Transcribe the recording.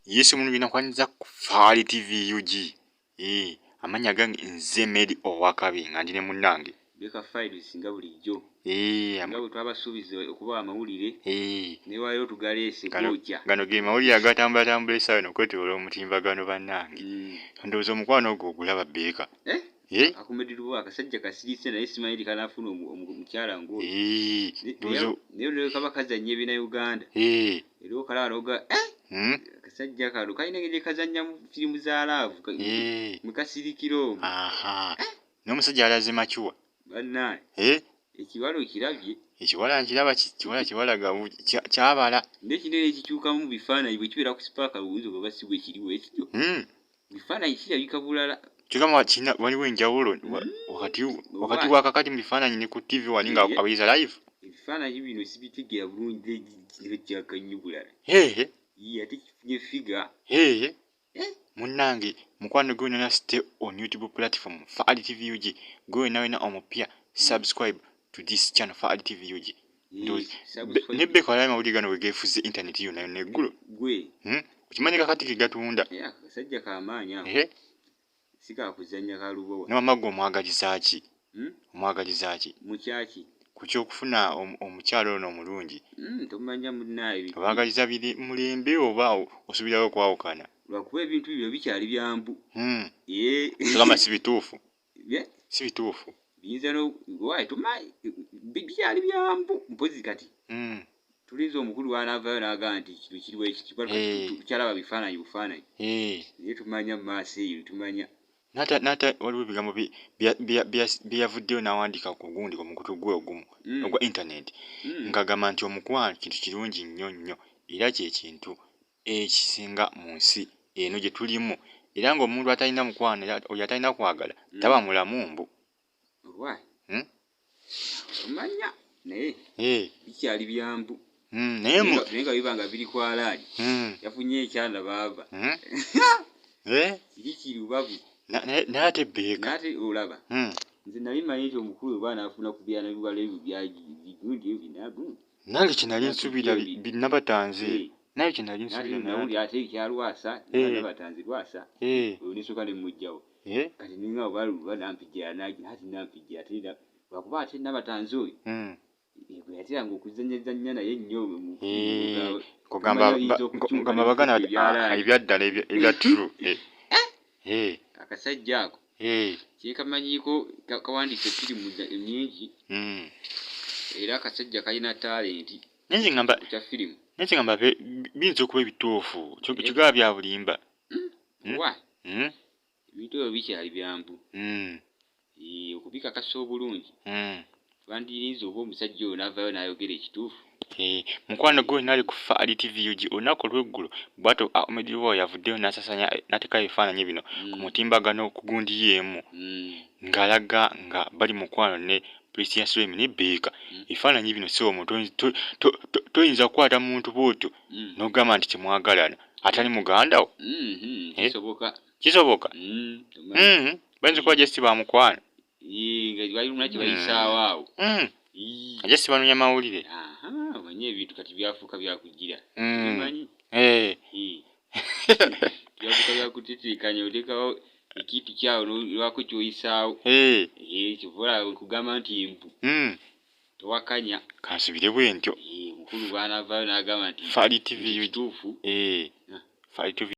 Yesu mulungi nakwaniza ku Faali TV UG. Amanya gange nze Medi Owakabi nga ndi ne munnange. Beka file singa bulijjo. Nga bwe twabasuubiza okuba amawulire. Ne wayo tugalese goja. Gano ge mawulire agatambula tambula essaawa eno okwetooloola omutimbagano bannange. Ndowooza omukwano ogwo ogulaba Beka. Akumediruwa akasajja kasirise naye simanyi kanafuna omukyala ng'oyo. Naye kaba kazannya ebina Uganda. Era okalaba n'oga akasajja kano kalina engeri kazannya mu firimu za laavu mukasirikira omwo. N'omusajja alaze makiwa. Bannange ekiwala okirabye. Ekiwala nkiraba kiwalaga kyabala. N'ekinene ekikyukamu mu bifaananyi bwe kibeera ku sipaaka buwuzi oba si bwe kiriwo ekyo. Bifaananyi kirabika bulala. Kigamba waliwo enjawulo wakati w'akakati mu bifaananyi ne ku TV wali nga abayiza live. Ebifaananyi bino sibitegeera bulungi kyakannyo bulala. Ate kifunye figa. Munnange mukwano gwe na stay on YouTube platform Faali TV UG. Gwe nawe na omupya subscribe to this channel Faali TV UG. Ne Beka walaye mawulire gano wegeefuze internet yo nayo neggulo. Gwe. Ukimanyi kakati ke gatunda. Akasajja k'amaanyi ako. Sika kuzannya kalubowa. Ne mama gwe omwagaliza ki? Omwagaliza ki? Mukyaki. Ku kyokufuna omukyalo ono omulungi. Tomanya munnaye. Obagaliza biri mulembe oba osubirayo okwawukana. Lwakuba ebintu bino bikyali byambu. Tugamba si bituufu. Si bituufu. Biyinza waayi tumanyi bikyali byambu mpozi kati. Tulinze omukulu w'anaavaayo n'agamba nti kino kiriwo ekyo tukyalaba bifaananyi bufaananyi. Naye tumanya mu maaso eyo tumanya. Nata waliwo ebigambo bye yavuddeyo n'awandiika ku gundi ku mukutu gwe ogumu ogwa internet ng'agamba nti omukwano kintu kirungi nnyo nnyo era kye kintu ekisinga mu nsi eno gye tulimu era ng'omuntu atalina mukwano oyo atalina kwagala taba mulamu mbu. Omanya naye bikyali byambu. Naye nga biba nga biri kwalaani yafunye ekyana baava. Kiri lubabu. N'ate Beka. N'ate olaba. Nze nali manyi nti omukulu bwe anaafuna ku byana biwala ebyo bigundi ebyo binagu. Nange kye nali nsuubira binnabatanze. Naye kye nali nsuubira nawuli ate ekyalwasa nabatanze lwasa. Oyo nesooka ne mujjawo. Kati ninga oba nampijjira ati nampijjira ate lwakuba ate nabatanze oyo. Bwe yateranga okuzannyazannya naye nnyo kugamba bagana ebyaddala ebya true. Akasajja ako kyekamanyiiko kawandiise firimu nnyingi era akasajja kalina talenti kya firimu. Naye kigamba biyinza okuba ebituufu kigaba bya bulimba. Ebintu ebyo bikyali byambu. Okubikakasa obulungi twandirinze oba omusajja oyo n'avaayo n'ayogera ekituufu. Mukwano gwe nali ku Faali TV UG olunaku olw'eggulu bw'atyo Omediruwa yavuddeyo n'asasanya n'ateekayo ebifaananyi bino ku mutimbagano ku gundi y'emu ng'alaga nga bali mukwano ne Precious Remy ne Beka. Ebifaananyi bino si omuntu toyinza kukwata muntu bw'otyo n'ogamba nti temwagalana atali muganda wo. Kisoboka. Bayinza okuba just ba mukwano. Bayisaawo awo. Just banunya mawulire. Omanye ebintu kati byafuuka byakugira. Byafuuka byakuteteekanya oteekawo ekintu kyawo lwako ky'oyisaawo. Kivola okugamba nti mbu towakanya. Kansubire bwe ntyo. Omukulu bw'anaavaayo n'agamba nti Faali TV kituufu. Faali TV